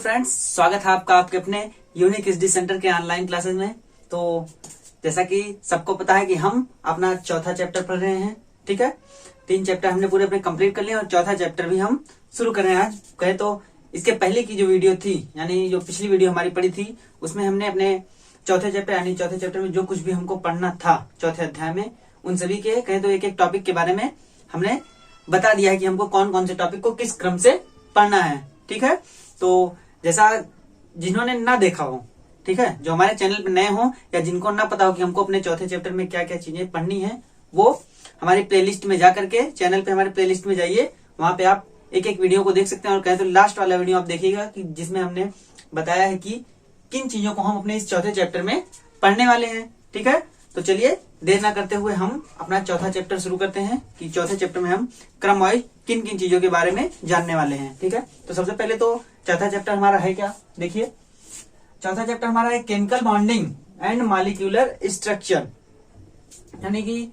Friends, स्वागत है आपका आपके अपने यूनिक एचडी सेंटर के ऑनलाइन क्लासेस में। तो जैसा कि सबको पता है कि हम अपना चौथा चैप्टर पढ़ रहे हैं। ठीक है, 3 चैप्टर हमने पूरे अपने कंप्लीट कर लिए और चौथा चैप्टर भी हम शुरू कर रहे हैं आज। कहे तो इसके पहले की जो वीडियो थी, यानी जो पिछली वीडियो हमारी पड़ी थी, उसमें हमने अपने चौथे चैप्टर यानी चौथे चैप्टर में जो कुछ भी हमको पढ़ना था चौथे अध्याय में, उन सभी के कहे तो एक एक टॉपिक के बारे में हमने बता दिया है कि हमको कौन कौन से टॉपिक को किस क्रम से पढ़ना है। ठीक है, तो जैसा जिन्होंने ना देखा हो, ठीक है, जो हमारे चैनल पे नए हो या जिनको ना पता हो कि हमको अपने चौथे चैप्टर में क्या क्या चीजें पढ़नी है, वो हमारी प्लेलिस्ट में जा करके चैनल पे हमारे प्लेलिस्ट में जाइए, वहां पे आप एक एक वीडियो को देख सकते हैं। और कहें तो लास्ट वाला वीडियो आप देखिएगा कि जिसमें हमने बताया है कि किन चीजों को हम अपने इस चौथे चैप्टर में पढ़ने वाले हैं। ठीक है, तो चलिए देर ना करते हुए हम अपना चौथा चैप्टर शुरू करते हैं कि चौथे चैप्टर में हम क्रम वाइज किन किन चीजों के बारे में जानने वाले हैं। ठीक है, तो सबसे पहले तो चौथा चैप्टर हमारा है क्या, देखिए चौथा चैप्टर हमारा है chemical bonding and molecular structure, यानी कि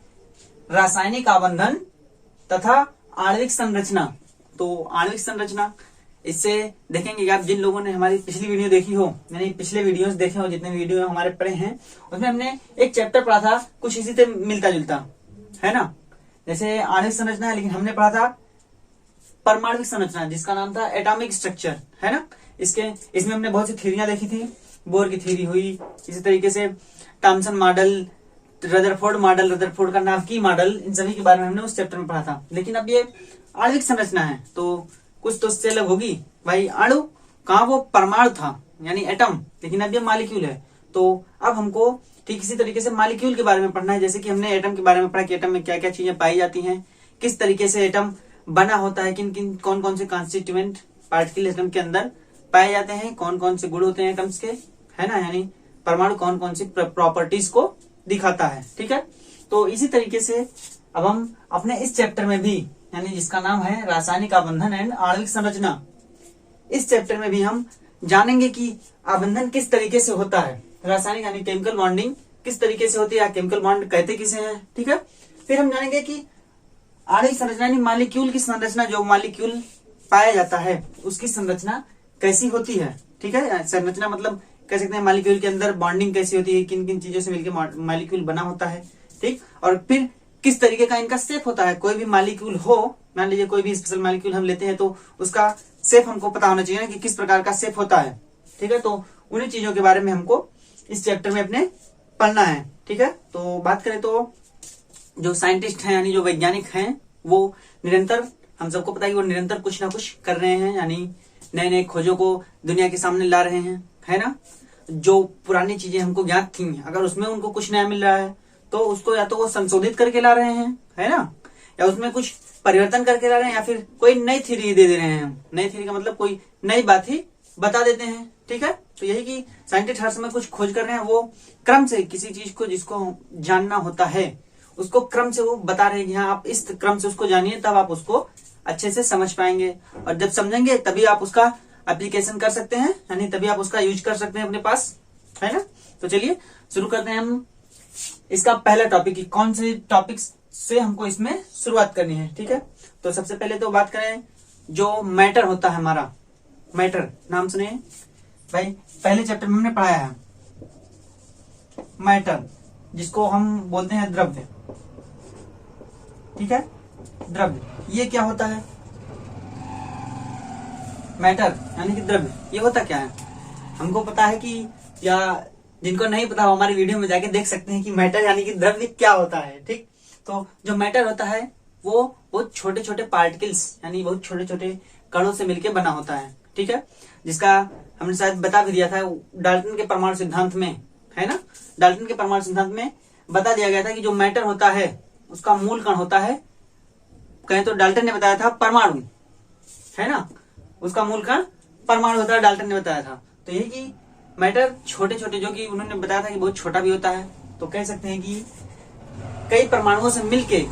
रासायनिक आबंधन तथा आणविक संरचना। तो आणविक संरचना, इससे देखेंगे कि आप जिन लोगों ने हमारी पिछली वीडियो देखी हो, यानी पिछले वीडियोस देखे हो, जितने वीडियो हमारे पढ़े हैं, उसमें हमने एक चैप्टर पढ़ा था कुछ इसी से मिलता जुलता, है ना। जैसे आणविक संरचना है, लेकिन हमने पढ़ा था परमाणु संरचना, जिसका नाम था एटॉमिक स्ट्रक्चर, है ना। इसमें हमने बहुत सी थ्योरियां देखी थी, बोर की थ्योरी हुई, इसी तरीके से Thompson model, Rutherford model, Rutherford का नाभिकीय मॉडल, इन सभी के बारे में हमने उस चैप्टर में पढ़ा था। लेकिन अब ये आणविक संरचना है तो कुछ तो उससे अलग होगी भाई। अणु कहाँ, वो परमाणु था यानी एटम, लेकिन अब ये मॉलिक्यूल है। तो अब हमको ठीक इसी तरीके से मॉलिक्यूल के बारे में पढ़ना है। जैसे कि हमने एटम के बारे में पढ़ा कि एटम में क्या क्या चीजें पाई जाती हैं, किस तरीके से एटम बना होता है, किन किन कौन कौन से कॉन्स्टिट्यूएंट पार्टिकल एटम के अंदर पाए जाते हैं, कौन कौन से गुण होते हैं एटम्स के, है ना, यानी परमाणु कौन कौन सी प्रॉपर्टीज को दिखाता है। ठीक है, तो इसी तरीके से अब हम अपने इस चैप्टर में भी, यानी जिसका नाम है रासायनिक आबंधन एंड आणविक संरचना, इस चैप्टर में भी हम जानेंगे कि आबंधन किस तरीके से होता है, रासायनिक यानी केमिकल बॉन्डिंग किस तरीके से होती है, या केमिकल बॉन्ड कहते किसे हैं। ठीक है, फिर हम जानेंगे कि आणविक संरचना यानी मॉलिक्यूल की संरचना, जो मॉलिक्यूल पाया जाता है उसकी संरचना कैसी होती है। ठीक है, संरचना मतलब कह सकते हैं मॉलिक्यूल के अंदर बॉन्डिंग कैसी होती है, किन किन चीजों से मिलकर मॉलिक्यूल बना होता है। ठीक, और फिर किस तरीके का इनका शेप होता है। कोई भी मॉलिक्यूल हो, मान लीजिए कोई भी स्पेशल मॉलिक्यूल हम लेते हैं तो उसका शेप हमको पता होना चाहिए ना कि किस प्रकार का शेप होता है। ठीक है, तो उन्हीं चीजों के बारे में हमको इस चैप्टर में अपने पढ़ना है। ठीक है, तो बात करें तो जो साइंटिस्ट हैं यानी जो वैज्ञानिक हैं, वो निरंतर, हम सबको पता है कि वो निरंतर कुछ ना कुछ कर रहे हैं, यानी नए नए खोजों को दुनिया के सामने ला रहे हैं, है ना। जो पुरानी चीजें हमको ज्ञात थी, अगर उसमें उनको कुछ नया मिल रहा है तो उसको या तो वो संशोधित करके ला रहे हैं, है ना, या उसमें कुछ परिवर्तन करके ला रहे हैं, या फिर कोई नई थ्योरी दे दे रहे हैं। नई थ्योरी का मतलब कोई नई बात ही बता देते हैं। ठीक है, तो यही कि साइंटिस्ट हर समय कुछ खोज कर रहे हैं, वो क्रम से किसी चीज को जिसको जानना होता है उसको क्रम से वो बता रहे हैं कि हाँ आप इस क्रम से उसको जानिए, तब आप उसको अच्छे से समझ पाएंगे, और जब समझेंगे तभी आप उसका एप्लीकेशन कर सकते हैं, यानी तभी आप उसका यूज कर सकते हैं अपने पास, है ना। तो चलिए शुरू करते हैं हम इसका पहला टॉपिक कि कौन से टॉपिक से हमको इसमें शुरुआत करनी है। ठीक है, तो सबसे पहले तो बात करें जो मैटर होता है हमारा। मैटर नाम सुने भाई, पहले चैप्टर में हमने पढ़ाया है मैटर, जिसको हम बोलते हैं द्रव्य। ठीक है, द्रव्य ये क्या होता है, मैटर यानी कि द्रव्य, ये होता क्या है हमको पता है कि, या जिनको नहीं पता हो हमारी वीडियो में जाके देख सकते हैं कि मैटर यानी कि द्रव्य क्या होता है। ठीक, तो जो मैटर होता है वो बहुत छोटे छोटे पार्टिकल्स यानी बहुत छोटे छोटे कणों से मिलकर बना होता है। ठीक है, जिसका हमने शायद बता भी दिया था डाल्टन के परमाणु सिद्धांत में, है ना। डाल्टन के परमाणु सिद्धांत में बता दिया गया था कि जो मैटर होता है उसका मूल कण होता है, कहें तो डाल्टन ने बताया था परमाणु, है ना, उसका मूल कण परमाणु होता है, डाल्टन ने बताया था। तो यही कि मैटर छोटे छोटे, जो कि उन्होंने बताया था कि बहुत छोटा भी होता है, तो कह सकते हैं कि कई परमाणुओं से मिलके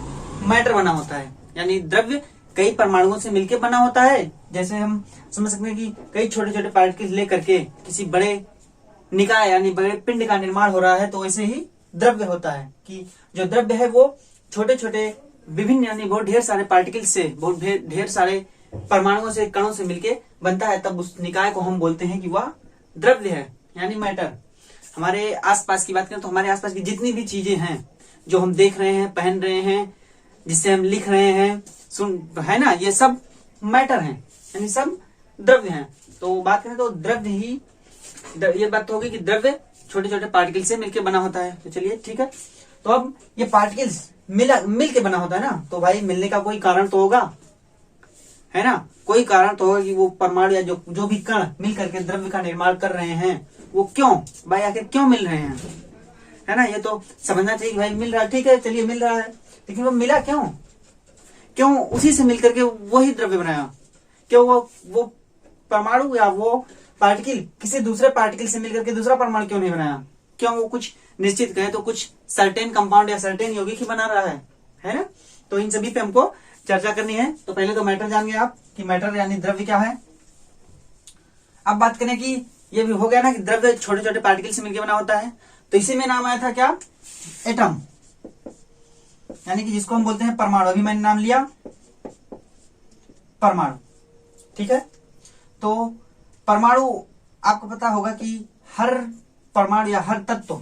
मैटर बना होता है, यानी द्रव्य कई परमाणुओं से मिलके बना होता है। जैसे हम समझ सकते हैं कि कई छोटे छोटे पार्टिकल्स लेकर के किसी बड़े निकाय यानी बड़े पिंड का निर्माण हो रहा है, तो ऐसे ही द्रव्य होता है कि जो द्रव्य है वो छोटे छोटे विभिन्न यानी बहुत ढेर सारे पार्टिकल्स से, बहुत ढेर सारे परमाणुओं से कणों से मिलके बनता है, तब उस निकाय को हम बोलते हैं कि वह द्रव्य है, यानी मैटर। हमारे आसपास की बात करें तो हमारे आसपास की जितनी भी चीजें हैं जो हम देख रहे हैं, पहन रहे हैं, जिससे हम लिख रहे हैं, सुन है ना, ये सब मैटर हैं, यानी सब द्रव्य हैं। तो बात करें तो द्रव्य ही, ये बात तो होगी कि द्रव्य छोटे छोटे पार्टिकल से मिलकर बना होता है। तो चलिए ठीक है, तो अब ये पार्टिकल्स मिल के बना होता है ना, तो भाई मिलने का कोई कारण तो होगा, है ना, कोई कारण तो होगा कि वो परमाणु या जो भी कण मिल करके द्रव्य का निर्माण कर रहे हैं, वो क्यों भाई, आखिर क्यों मिल रहे हैं, है ना। ये तो समझना चाहिए कि भाई मिल रहा है, ठीक है, चलिए मिल रहा है, लेकिन वो मिला क्यों उसी से मिलकर के वही द्रव्य बनाया, क्यों वो परमाणु या वो पार्टिकल किसी दूसरे पार्टिकल से मिलकर के दूसरा परमाणु क्यों नहीं बनाया, क्यों वो कुछ निश्चित कहे तो कुछ सर्टेन कंपाउंड या सर्टेन यौगिक ही बना रहा है ना। तो इन सभी पे हमको चर्चा करनी है। तो पहले तो मैटर जान गए आप कि मैटर यानी द्रव्य क्या है। अब बात करें कि ये भी हो गया ना कि द्रव्य छोटे छोटे पार्टिकल से मिलकर बना होता है, तो इसी में नाम आया था क्या, एटम, यानी कि जिसको हम बोलते हैं परमाणु। अभी मैंने नाम लिया परमाणु, ठीक है। तो परमाणु आपको पता होगा कि हर परमाणु या हर तत्व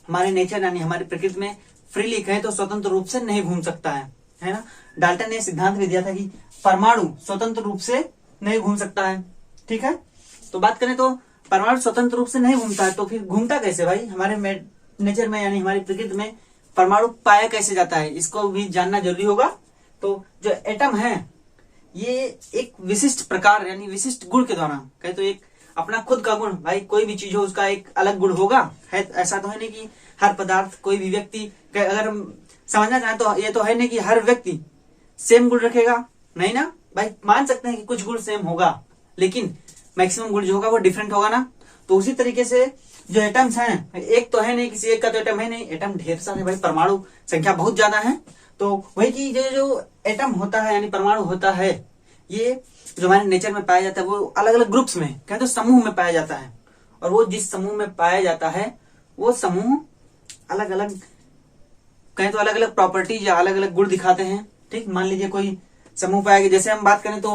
हमारे नेचर यानी हमारी प्रकृति में फ्रीली कहे तो स्वतंत्र रूप से नहीं घूम सकता है ना। डाल्टन ने सिद्धांत भी दिया था कि परमाणु स्वतंत्र रूप से नहीं घूम सकता है, ठीक है। तो बात करें तो परमाणु स्वतंत्र रूप से नहीं घूमता है, तो फिर घूमता कैसे भाई, हमारे नेचर में यानी हमारी प्रकृति में परमाणु पाया कैसे जाता है, इसको भी जानना जरूरी होगा। तो जो एटम है ये एक विशिष्ट प्रकार यानी विशिष्ट गुण के द्वारा कहे तो एक अपना खुद का गुण, भाई कोई भी चीज हो उसका एक अलग गुण होगा, है ऐसा तो है नहीं कि हर पदार्थ कोई भी व्यक्ति, अगर हम समझना चाहें तो ये तो है नहीं कि हर व्यक्ति सेम गुण रखेगा, नहीं ना भाई, मान सकते हैं कि कुछ गुण सेम होगा लेकिन मैक्सिमम गुण जो होगा वो डिफरेंट होगा ना। तो उसी तरीके से जो एटम्स हैं, एक तो है नहीं, किसी एक का तो एटम है नहीं, एटम ढेर सारे भाई, परमाणु संख्या बहुत ज्यादा है। तो वही की जो एटम होता है यानी परमाणु होता है, ये जो हमारे नेचर में पाया जाता है वो अलग अलग ग्रुप्स में कहें तो समूह में पाया जाता है, और वो जिस समूह में पाया जाता है वो समूह अलग अलग कहें तो अलग अलग प्रॉपर्टीज या अलग अलग गुण दिखाते हैं, ठीक। मान लीजिए कोई समूह पाया गया, जैसे हम बात करें तो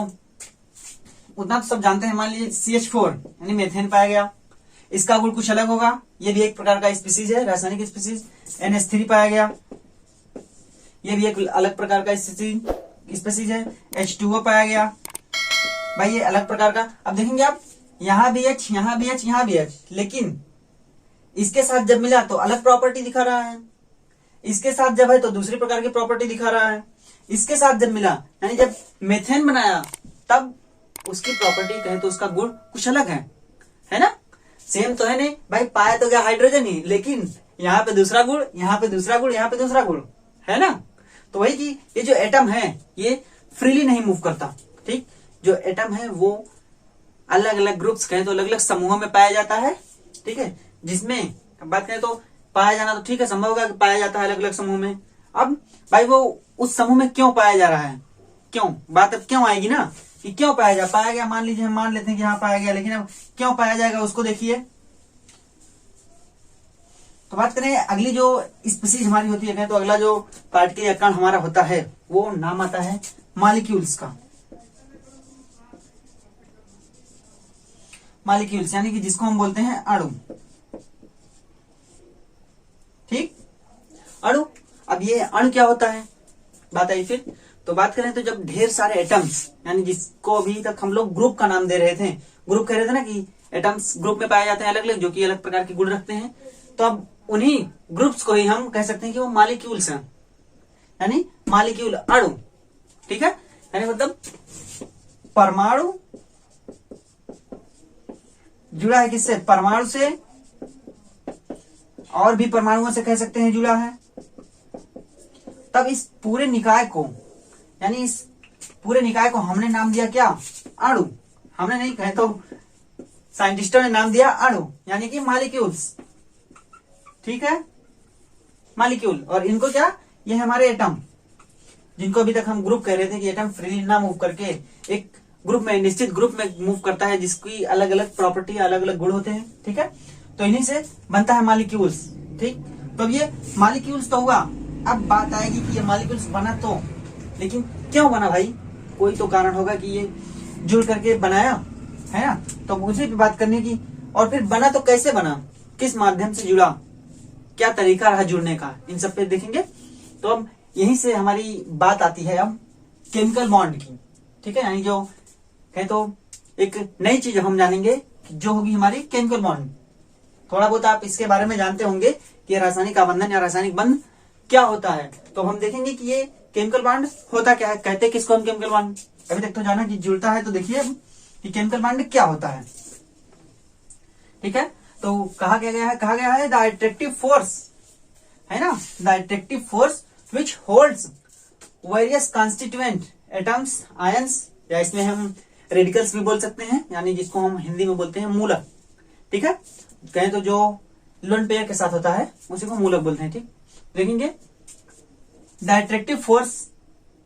उतना तो सब जानते हैं, मान लीजिए CH4 यानी मेथेन पाया गया, इसका गुण कुछ अलग होगा, ये भी एक प्रकार का स्पीसीज है, रासायनिक स्पीसीज। NH3 पाया गया, ये भी एक अलग प्रकार का स्पीसीज है। H2O पाया गया, भाई ये अलग प्रकार का। अब देखेंगे आप, यहाँ भी H, यहाँ भी H, यहाँ भी H, लेकिन इसके साथ जब मिला तो अलग प्रॉपर्टी दिखा रहा है, इसके साथ जब है तो दूसरी प्रकार की प्रॉपर्टी दिखा रहा है, इसके साथ जब मिला यानी जब मेथेन बनाया तब उसकी प्रॉपर्टी कहे तो उसका गुण कुछ अलग है ना, सेम तो है नहीं भाई, पाया तो गया हाइड्रोजन ही, लेकिन यहाँ पे दूसरा गुण, यहाँ पे दूसरा गुण, यहाँ पे दूसरा गुण, है ना। तो वही कि ये जो एटम है ये फ्रीली नहीं मूव करता, ठीक। जो एटम है वो अलग अलग ग्रुप्स कहें तो अलग अलग समूहों में पाया जाता है, ठीक है। जिसमें बात करें तो पाया जाना तो ठीक है, संभव होगा कि पाया जाता है अलग अलग समूह में। अब भाई वो उस समूह में क्यों पाया जा रहा है, क्यों, बात अब क्यों आएगी ना कि क्यों पाया गया, मान लीजिए हम मान लेते हैं कि हाँ पाया गया, लेकिन अब क्यों पाया जाएगा उसको देखिए। तो बात करें अगली जो स्पीसीज हमारी होती है तो अगला जो पार्टिकल या कण हमारा होता है वो नाम आता है मॉलिक्यूल्स का। मॉलिक्यूल्स यानी कि जिसको हम बोलते हैं अणु, ठीक, अणु। अब ये अणु क्या होता है, बात आई फिर। तो बात करें तो जब ढेर सारे एटम्स यानी जिसको अभी तक हम लोग ग्रुप का नाम दे रहे थे, ग्रुप कह रहे थे ना कि एटम्स ग्रुप में पाए जाते हैं अलग अलग जो कि अलग प्रकार के गुण रखते हैं, तो अब उन्हीं ग्रुप्स को ही हम कह सकते हैं कि वो मॉलिक्यूल्स हैं, यानी मॉलिक्यूल अणु, ठीक है। यानी मतलब परमाणु जुड़ा है किससे, परमाणु से, और भी परमाणुओं से कह सकते हैं जुड़ा है। तब इस पूरे निकाय को यानी इस पूरे निकाय को हमने नाम दिया क्या, अणु। हमने नहीं कहे तो साइंटिस्टों ने नाम दिया अणु यानी कि मॉलिक्यूल्स, ठीक है, मॉलिक्यूल। और इनको क्या, ये हमारे एटम, जिनको अभी तक हम ग्रुप कह रहे थे कि एटम फ्रीली ना मूव करके एक ग्रुप में, निश्चित ग्रुप में मूव करता है जिसकी अलग अलग प्रॉपर्टी, अलग अलग गुण होते हैं, ठीक है। तो इन्हीं से बनता है मॉलिक्यूल्स, ठीक। तो अब ये मॉलिक्यूल्स तो हुआ, अब बात आएगी कि ये मॉलिक्यूल्स बना तो, लेकिन क्यों बना भाई, कोई तो कारण होगा कि ये जुड़ करके बनाया है ना। तो उसी पे बात करने की, और फिर बना तो कैसे बना, किस माध्यम से जुड़ा, क्या तरीका रहा जुड़ने का, इन सब पे देखेंगे। तो अब यहीं से हमारी बात आती है अब केमिकल बॉन्ड की, ठीक है। यानी जो कहे तो एक नई चीज हम जानेंगे जो होगी हमारी केमिकल बॉन्ड। थोड़ा बहुत आप इसके बारे में जानते होंगे कि रासायनिक आबंधन या रासायनिक बंध क्या होता है। तो हम देखेंगे कि ये केमिकल बॉन्ड होता क्या है, कहते किसको हम केमिकल बॉन्ड। अभी तक तो जाना कि जुड़ता है, तो देखिए कि केमिकल बॉन्ड क्या होता है, ठीक है। तो कहा गया है द अट्रैक्टिव फोर्स, है ना, the attractive force which holds various constituent atoms ions, या इसमें हम रेडिकल्स भी बोल सकते हैं, यानी जिसको हम हिंदी में बोलते हैं मूलक, ठीक है। कहें तो जो लुन पेयर के साथ होता है उसी को मूलक बोलते हैं, ठीक। देखेंगे the attractive force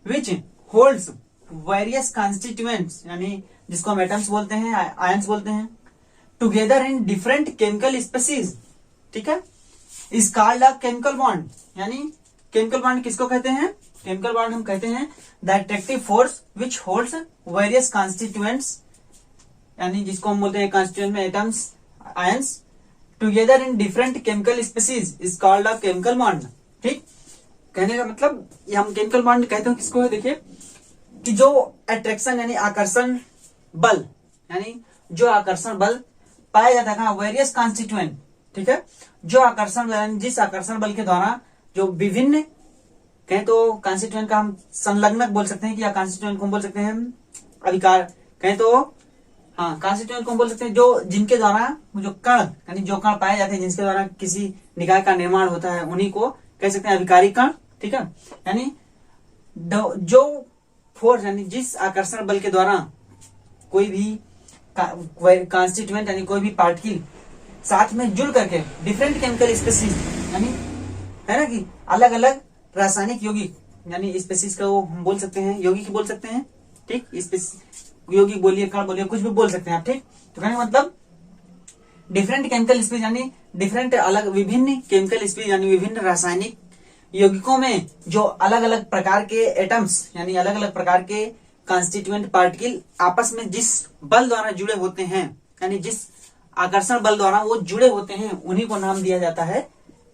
which holds various constituents, यानी जिसको हम एटम्स बोलते हैं, आयंस बोलते हैं, together in different chemical species, ठीक है, is called a chemical bond. यानी केमिकल बॉन्ड किसको कहते हैं, केमिकल बॉन्ड हम कहते हैं the attractive force which holds various constituents, यानी जिसको हम बोलते हैं कॉन्स्टिट्यूएंट में atoms ions, together in different chemical species is called a chemical bond, ठीक। कहने का मतलब ये हम केमिकल बॉन्ड कहते हैं किसको है, देखिए कि जो अट्रैक्शन यानी आकर्षण बल, यानी जो आकर्षण बल पाया जाता है कहाँ, वेरियस कॉन्स्टिट्यूएंट, ठीक है, जो आकर्षण जिस आकर्षण बल के द्वारा जो विभिन्न कहें तो कॉन्स्टिट्यूएंट का हम संलग्नक बोल सकते हैं कि, या कॉन्स्टिट्यूएंट को हम बोल सकते हैं अभिकार, कहें तो हाँ कॉन्स्टिट्यूएंट को हम बोल सकते हैं जो जिनके द्वारा जो कण, यानी जो कण पाए जाते हैं जिसके द्वारा किसी निकाय का निर्माण होता है, उन्हीं को कह सकते हैं अभिकारी कण, ठीक है। यानी जो फोर्स, यानी जिस आकर्षण बल के द्वारा कोई भी कॉन्स्टिट्यूएंट यानी कोई भी पार्टिकल साथ में जुड़ करके डिफरेंट केमिकल स्पीसीज, यानी है ना कि अलग अलग रासायनिक यौगिक, यानी स्पीसीज को हम बोल सकते हैं, यौगिक बोल सकते हैं, ठीक, यौगिक बोलिए, कण बोलिए, कुछ भी बोल सकते हैं आप, ठीक। तो कहने का मतलब डिफरेंट केमिकल स्पीसीज यानी डिफरेंट अलग विभिन्न केमिकल स्पीसीज यानी विभिन्न रासायनिक यौगिकों में जो अलग अलग प्रकार के एटम्स यानी अलग अलग प्रकार के कॉन्स्टिट्यूएंट पार्टिकल आपस में जिस बल द्वारा जुड़े होते हैं, यानी जिस आकर्षण बल द्वारा वो जुड़े होते हैं, उन्हीं को नाम दिया जाता है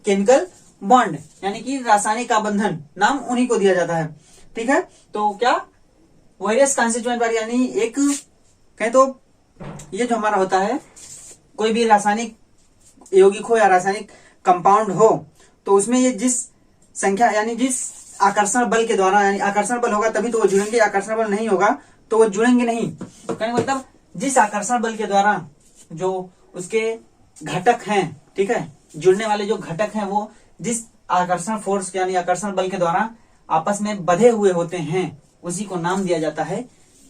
केमिकल बॉन्ड, यानी कि रासायनिक आबंधन नाम उन्हीं को दिया जाता है, ठीक है। तो क्या वेरियस कॉन्स्टिट्यूएंट वाली, यानी एक कहें तो ये जो हमारा होता है कोई भी रासायनिक यौगिक हो या रासायनिक कंपाउंड हो, तो उसमें ये जिस संख्या यानी जिस आकर्षण बल के द्वारा, यानी आकर्षण बल होगा तभी तो वो जुड़ेंगे, आकर्षण बल नहीं होगा तो वो जुड़ेंगे नहीं। कहने का मतलब जिस आकर्षण बल के द्वारा जो उसके घटक हैं, ठीक है, जुड़ने वाले जो घटक हैं वो जिस आकर्षण फोर्स यानी आकर्षण बल के द्वारा आपस में बंधे हुए होते हैं, उसी को नाम दिया जाता है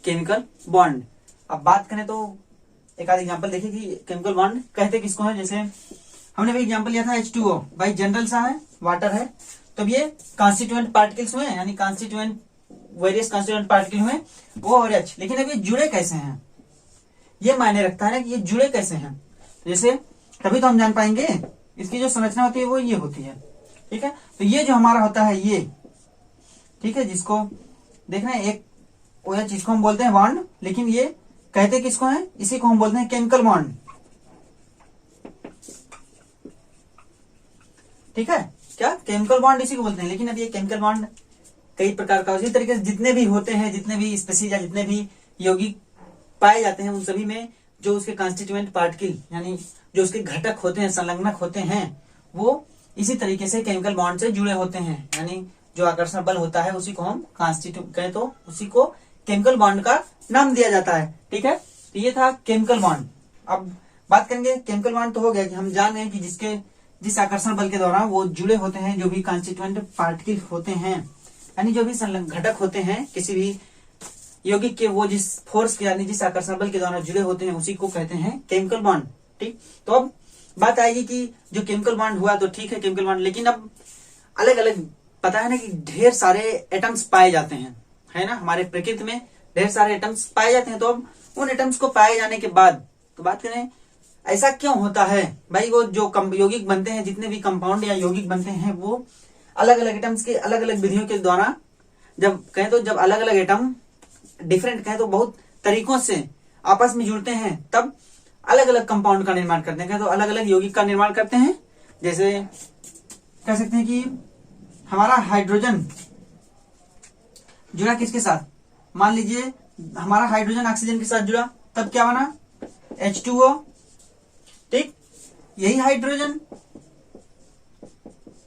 केमिकल बॉन्ड। अब बात करें तो एक आध एग्जांपल देखिए कि केमिकल बॉन्ड कहते किसको है। जैसे हमने भी एग्जांपल लिया था H2O, भाई जनरल सा है, वाटर है, तो ये कॉन्स्टिट्यूएंट पार्टिकल्स हुए, यानी कॉन्स्टिट्यूएंट वेरियस कॉन्स्टिट्यूएंट पार्टिकल हुए वो और H, लेकिन अब ये जुड़े कैसे हैं, ये मायने रखता है ना कि ये जुड़े कैसे हैं। जैसे तभी तो हम जान पाएंगे, इसकी जो संरचना होती है वो ये होती है, ठीक है। तो ये जो हमारा होता है ये, ठीक है, जिसको देखना है एक OH, जिसको हम बोलते हैं बॉन्ड, लेकिन ये कहते किसको है, इसी को हम बोलते हैं केमिकल बॉन्ड, ठीक है। क्या केमिकल बॉन्ड इसी को बोलते हैं, लेकिन अब ये केमिकल बॉन्ड कई प्रकार का, उसी तरीके से जितने भी होते हैं, जितने भी स्पीसीज या जितने भी यौगिक पाए जाते हैं, उन सभी में जो उसके कॉन्स्टिट्यूएंट पार्टिकल यानी जो उसके घटक होते हैं, संलग्नक होते हैं, वो इसी तरीके से केमिकल बॉन्ड से जुड़े होते हैं, यानी जो आकर्षण बल होता है उसी को हम कॉन्स्टिट्यूट कहें तो उसी को केमिकल बॉन्ड का नाम दिया जाता है, ठीक है। तो ये था केमिकल बॉन्ड। अब बात करेंगे केमिकल बॉन्ड तो हो गया कि हम जान रहे हैं कि जिस आकर्षण बल के द्वारा वो जुड़े होते हैं, जो भी कॉन्स्टिट्यूएंट पार्टिकल होते हैं, यानी जो भी घटक होते हैं किसी भी यौगिक के, वो जिस फोर्स के यानी जिस आकर्षण बल के द्वारा जुड़े होते हैं उसी को कहते हैं केमिकल बॉन्ड, ठीक। तो अब बात आएगी कि जो केमिकल बॉन्ड हुआ तो ठीक है केमिकल बॉन्ड, लेकिन अब अलग अलग पता है ना कि ढेर सारे एटम्स पाए जाते हैं, है ना, हमारे प्रकृति में ढेर सारे एटम्स पाए जाते हैं। तो अब उन एटम्स को पाए जाने के बाद तो बात करें ऐसा क्यों होता है भाई, वो जो यौगिक बनते हैं, जितने भी कंपाउंड या यौगिक बनते हैं, वो अलग अलग एटम्स के अलग अलग विधियों के द्वारा जब कहें तो जब अलग अलग एटम डिफरेंट कहें तो बहुत तरीकों से आपस में जुड़ते हैं, तब अलग अलग कंपाउंड का निर्माण करते हैं, तो अलग अलग यौगिक का निर्माण करते हैं। जैसे कह सकते हैं कि हमारा हाइड्रोजन जुड़ा किसके साथ, मान लीजिए हमारा हाइड्रोजन ऑक्सीजन के साथ जुड़ा, तब क्या बना H2O, ठीक। यही हाइड्रोजन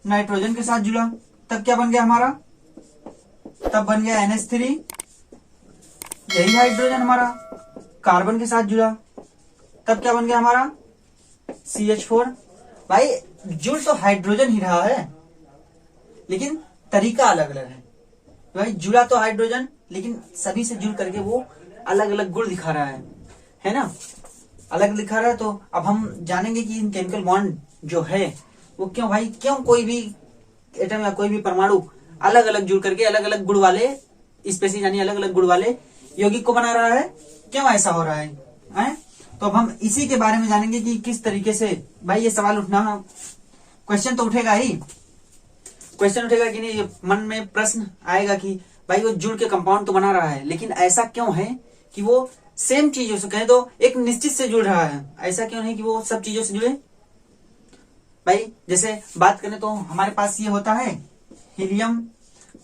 नाइट्रोजन के साथ जुड़ा, तब क्या बन गया हमारा, तब बन गया NH3। यही हाइड्रोजन हमारा कार्बन के साथ जुड़ा, तब क्या बन गया हमारा CH4। भाई जुड़ तो हाइड्रोजन ही रहा है, लेकिन तरीका अलग अलग है। भाई जुड़ा तो हाइड्रोजन, लेकिन सभी से जुड़ करके वो अलग अलग गुण दिखा रहा है ना, अलग दिखा रहा है। तो अब हम जानेंगे कि इन केमिकल बॉन्ड जो है वो क्यों, भाई क्यों कोई भी एटम या कोई भी परमाणु अलग अलग जुड़ करके अलग अलग गुण वाले स्पेसीज यानी अलग अलग गुण वाले यौगिक को बना रहा है, क्यों ऐसा हो रहा है? तो अब हम इसी के बारे में जानेंगे कि किस तरीके से, भाई ये सवाल उठना, क्वेश्चन तो उठेगा ही, क्वेश्चन उठेगा कि नहीं, मन में प्रश्न आएगा कि भाई वो जुड़ के कंपाउंड तो बना रहा है, लेकिन ऐसा क्यों है कि वो सेम चीजों से कहें तो एक निश्चित से जुड़ रहा है, ऐसा क्यों नहीं कि वो सब चीजों से जुड़े। भाई जैसे बात करें तो हमारे पास ये होता है हीलियम,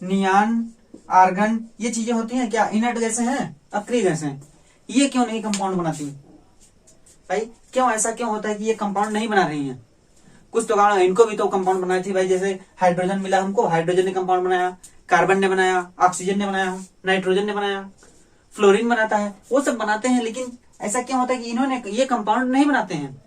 नियान, आर्गन, ये चीजें होती हैं क्या, इनर्ट गैसें हैं, अक्रिय गैसें, ये क्यों नहीं कंपाउंड बनाती? भाई क्यों ऐसा क्यों होता है कि ये कंपाउंड नहीं बना रही हैं? कुछ तो कारण, इनको भी तो कंपाउंड बनाई थी भाई, जैसे हाइड्रोजन मिला हमको, हाइड्रोजन ने कंपाउंड बनाया, कार्बन ने बनाया, ऑक्सीजन ने बनाया, नाइट्रोजन ने बनाया, फ्लोरीन बनाता है, वो सब बनाते हैं, लेकिन ऐसा क्यों होता है कि इन्होंने ये कंपाउंड नहीं बनाते हैं?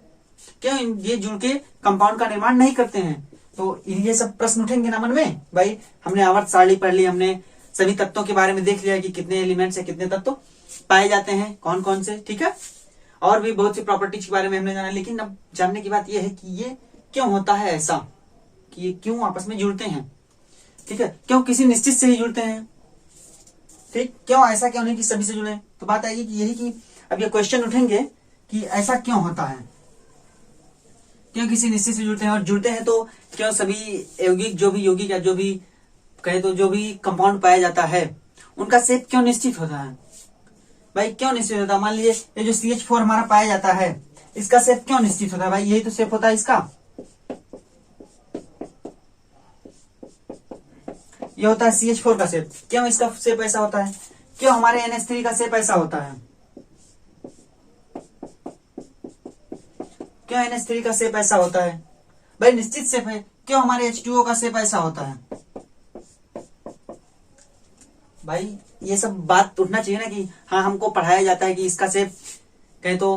क्यों ये जुड़ के कंपाउंड का निर्माण नहीं करते हैं? तो ये सब प्रश्न उठेंगे ना मन में। भाई हमने आवर्त सारणी पढ़ ली, हमने सभी तत्वों के बारे में देख लिया कि कितने एलिमेंट्स है, कितने तत्व पाए जाते हैं, कौन कौन से, ठीक है। और भी बहुत सी प्रॉपर्टीज के बारे में हमने जाना, लेकिन अब जानने की बात यह है कि ये क्यों होता है ऐसा, कि ये क्यों आपस में जुड़ते हैं, ठीक है, क्यों किसी निश्चित से ही जुड़ते हैं, ठीक, क्यों ऐसा क्यों नहीं कि सभी से जुड़े। तो बात आएगी कि यही कि अब ये क्वेश्चन उठेंगे कि ऐसा क्यों होता है, क्यों किसी निश्चित से जुड़ते हैं, और जुड़ते हैं तो क्यों सभी यौगिक, जो भी यौगिक या जो भी कहे तो जो भी कंपाउंड पाया जाता है उनका शेप क्यों निश्चित होता है? भाई क्यों निश्चित होता है? मान लीजिए ये जो CH4 हमारा पाया जाता है, इसका शेप क्यों निश्चित होता है? भाई यही तो शेप होता है इसका, ये होता है CH4 का शेप। क्यों इसका शेप ऐसा होता है? क्यों हमारे NH3 का शेप ऐसा होता है? क्यों NH3 का शेप ऐसा होता है? भाई निश्चित शेप है। क्यों हमारे H2O का शेप ऐसा होता है? भाई ये सब बात उठना चाहिए ना कि हाँ, हमको पढ़ाया जाता है कि इसका शेप कहे तो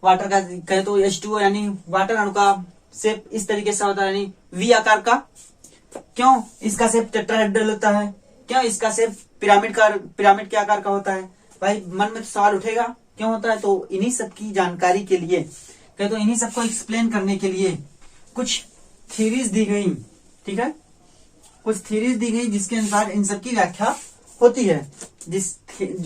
वाटर का, कहे तो H2O यानी वाटर अणु का शेप इस तरीके से होता है, यानी V आकार का। क्यों इसका शेप टेट्राहेड्रल होता है? क्यों इसका शेप पिरामिड के आकार का होता है? भाई मन में तो सवाल उठेगा क्यों होता है। तो इन्हीं सब की जानकारी के लिए, कहे तो इन्हीं सबको एक्सप्लेन करने के लिए कुछ थ्योरीज दी गई, ठीक है, कुछ थ्योरीज दी गई जिसके अनुसार इन सब की व्याख्या होती है,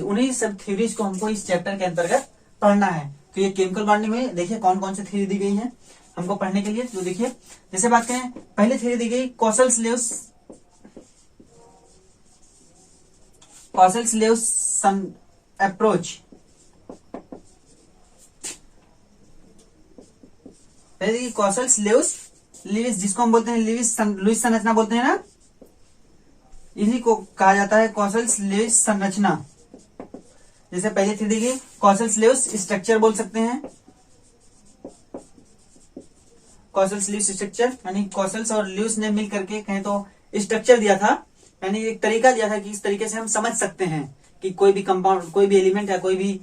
उन्हीं सब थ्योरीज को हमको इस चैप्टर के अंतर्गत पढ़ना है। तो ये केमिकल बॉन्डिंग में देखिए कौन कौन सी थ्योरी दी गई है हमको पढ़ने के लिए। तो देखिए जैसे बात करें, पहले थ्योरी दी गई कॉसेल्स-लेविस अप्रोच। पहले कॉसेल्स-लेविस जिसको हम बोलते हैं लुईस संरचना बोलते हैं ना, इसी को कहा जाता है कॉसेल्स-लेविस संरचना। जैसे पहले थ्योरी दी गई कॉसेल्स-लेविस स्ट्रक्चर बोल सकते हैं, कॉसेल्स-लेविस स्ट्रक्चर यानी कॉसेल्स और ल्यूइस ने मिल करके कहें तो स्ट्रक्चर दिया था, यानी एक तरीका दिया था कि इस तरीके से हम समझ सकते हैं कि कोई भी कंपाउंड, कोई भी एलिमेंट या कोई भी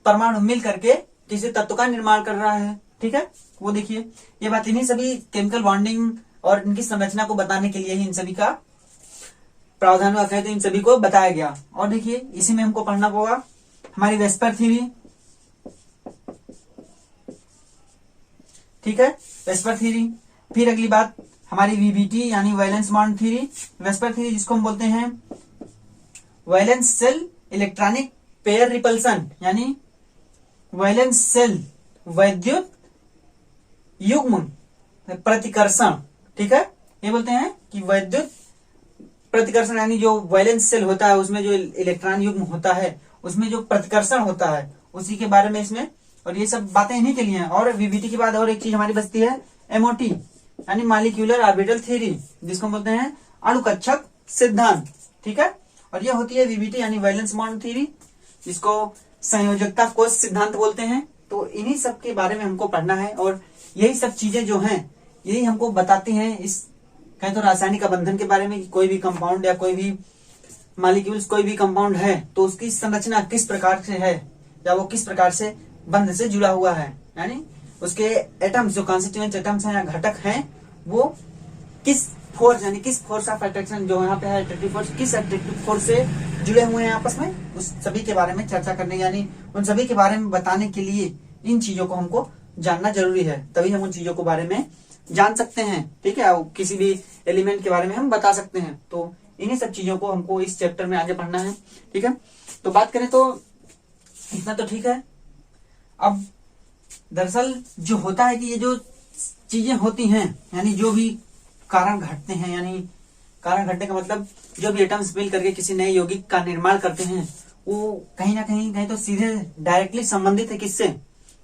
परमाणु मिल करके किसी तत्व का निर्माण कर रहा है, ठीक है। वो देखिए ये बात इन्हीं सभी केमिकल बॉन्डिंग और इनकी संरचना को बताने के लिए ही इन सभी का प्रावधान हुआ, तो इन सभी को बताया गया। और देखिए इसी में हमको पढ़ना होगा हमारी वेस्पर थ्योरी, ठीक है, वेस्पर थ्योरी। फिर अगली बात हमारी VBT यानी valence bond theory. VSEPR theory जिसको हम बोलते हैं valence shell electronic pair repulsion, यानी वैलेंस सेल वैद्युत युग्म प्रतिकर्षण, ठीक है। ये बोलते हैं कि वैद्युत प्रतिकर्षण यानी जो वैलेंस शेल होता है उसमें जो इलेक्ट्रॉन युग्म होता है उसमें जो प्रतिकर्षण होता है उसी के बारे में इसमें, और ये सब बातें इन्हीं के लिए हैं। और वीवीटी के बाद और एक चीज हमारी बचती है एमओटी यानी मॉलिक्यूलर ऑर्बिटल थ्योरी, जिसको बोलते हैं अणुकक्षक सिद्धांत, ठीक है। और ये होती है वीवीटी यानी वैलेंस बॉन्ड थ्योरी, जिसको संयोजकता कोश सिद्धांत बोलते हैं। तो इन्हीं सब के बारे में हमको पढ़ना है और यही सब चीजें जो हैं यही हमको बताती हैं इस कहें तो रासायनिक बंधन के बारे में कि कोई भी कंपाउंड या कोई भी मॉलिक्यूल्स कोई भी कंपाउंड है तो उसकी संरचना किस प्रकार से है या वो किस प्रकार से बंध से जुड़ा हुआ है, यानी उसके एटम्स जो कॉन्स्टिट्यूएंट एटम्स हैं या घटक हैं वो किस फोर्स यानी किस फोर्स ऑफ अट्रैक्शन जो यहाँ पे है अट्रैक्टिव फोर्स, किस अट्रैक्टिव फोर्स से जुड़े हुए हैं आपस में, उस सभी के बारे में चर्चा करने यानी उन सभी के बारे में बताने के लिए इन चीजों को हमको जानना जरूरी है, तभी हम उन चीजों के बारे में जान सकते हैं, ठीक है। किसी भी एलिमेंट के बारे में हम बता सकते हैं। तो इन्हीं सब चीजों को हमको इस चैप्टर में आगे पढ़ना है, ठीक है। तो बात करें तो इतना तो ठीक है। अब दरअसल जो होता है कि ये जो चीजें होती हैं यानी जो भी कारण घटते हैं, यानी कारण घटने का मतलब जो भी एटम्स मिल करके किसी नए यौगिक का निर्माण करते हैं वो कहीं ना कहीं तो सीधे डायरेक्टली संबंधित है किससे,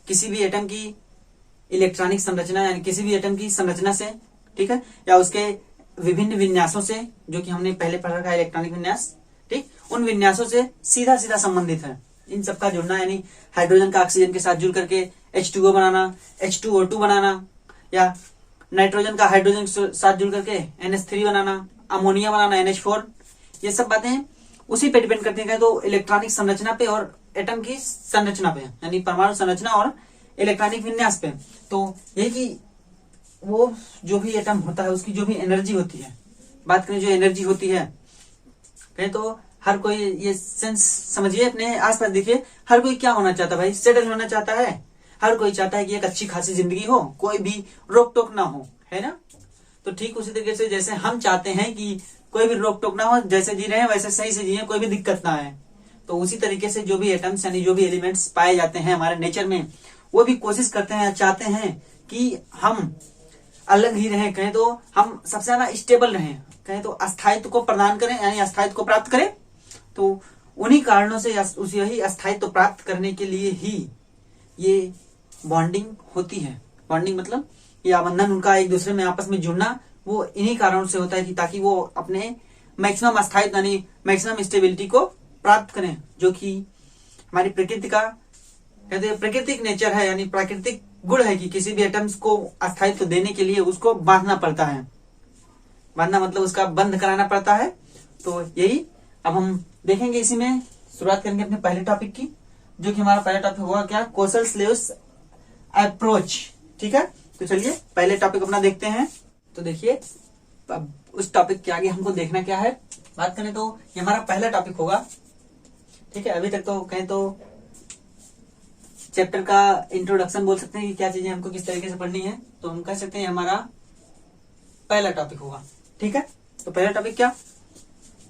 किसी भी एटम की इलेक्ट्रॉनिक संरचना यानी किसी भी एटम की संरचना से, ठीक है, या उसके विभिन्न विन्यासों से जो कि हमने पहले पढ़ा रखा है इलेक्ट्रॉनिक विन्यास, ठीक, उन विन्यासों से सीधा सीधा संबंधित है। इन सबका जुड़ना यानी हाइड्रोजन का ऑक्सीजन के साथ जुड़ करके H2O बनाना, H2O2 बनाना, या नाइट्रोजन का हाइड्रोजन के साथ जुड़ करके NH3 बनाना, अमोनिया बनाना NH4, ये सब बातें उसी पे डिपेंड करती है तो इलेक्ट्रॉनिक संरचना पे और एटम की संरचना पे यानी परमाणु संरचना और इलेक्ट्रॉनिक विन्यास पे। तो यही कि वो जो भी एटम होता है उसकी जो भी एनर्जी होती है, बात करें जो एनर्जी होती है कहें तो हर कोई ये सेंस समझिए, अपने आसपास देखिए, हर कोई क्या होना चाहता है भाई, सेटल होना चाहता है। हर कोई चाहता है कि एक अच्छी खासी जिंदगी हो, कोई भी रोक टोक ना हो, है ना। तो ठीक उसी तरीके से जैसे हम चाहते हैं कि कोई भी रोक टोक ना हो, जैसे जी रहे हैं वैसे सही से जिए, कोई भी दिक्कत ना आए। तो उसी तरीके से जो भी एटम्स यानी जो भी एलिमेंट्स पाए जाते हैं हमारे नेचर में वो भी कोशिश करते हैं, चाहते हैं कि हम अलग ही रहें, कहें तो हम सबसे ज्यादा स्टेबल रहें, कहें तो अस्थायित्व को प्रदान करें यानी अस्थायित्व को प्राप्त करें। तो उन्हीं कारणों से यही अस्थायित्व प्राप्त करने के लिए ही ये बॉन्डिंग होती है। बॉन्डिंग मतलब ये आबंधन उनका एक दूसरे में आपस में जुड़ना वो इन्हीं कारणों से होता है कि ताकि वो अपने मैक्सिमम अस्थायित्व यानी मैक्सिमम स्टेबिलिटी को प्राप्त करें, जो कि हमारी प्रकृति का कहते हैं प्राकृतिक नेचर है यानी प्राकृतिक गुण है कि किसी भी एटम्स को अस्थायित्व देने के लिए उसको बांधना पड़ता है। बांधना मतलब उसका बंद कराना पड़ता है। तो यही अब हम देखेंगे, इसी में शुरुआत करेंगे अपने पहले टॉपिक की, जो कि हमारा पहला टॉपिक होगा क्या, कोसल्स-लेविस अप्रोच, ठीक है। तो चलिए पहले टॉपिक अपना देखते हैं। तो देखिए अब उस टॉपिक के आगे हमको देखना क्या है, बात करें तो ये हमारा पहला टॉपिक होगा, ठीक है। अभी तक तो कहें तो चैप्टर का इंट्रोडक्शन बोल सकते हैं कि क्या चीजें हमको किस तरीके से पढ़नी है, तो हम कह सकते हैं हमारा पहला टॉपिक होगा, ठीक है। तो पहला टॉपिक क्या,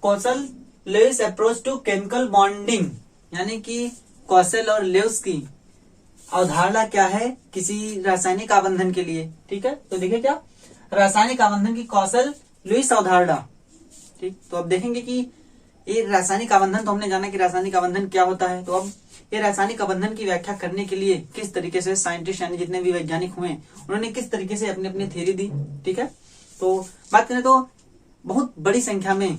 कोसल-लेविस अप्रोच टू केमिकल बॉन्डिंग, यानी कि कोसल और लेविस की अवधारणा क्या है किसी रासायनिक आबंधन के लिए, ठीक है। तो देखिए क्या, रासायनिक आबंधन की कोसल-लेविस अवधारणा, ठीक। तो अब देखेंगे कि ये रासायनिक आबंधन, तो हमने जाना कि रासायनिक आबंधन क्या होता है। तो अब ये रासायनिक आबंधन की व्याख्या करने के लिए किस तरीके से साइंटिस्ट यानी जितने भी वैज्ञानिक हुए उन्होंने किस तरीके से अपनी अपनी थ्योरी दी, ठीक है। तो बात करें तो बहुत बड़ी संख्या में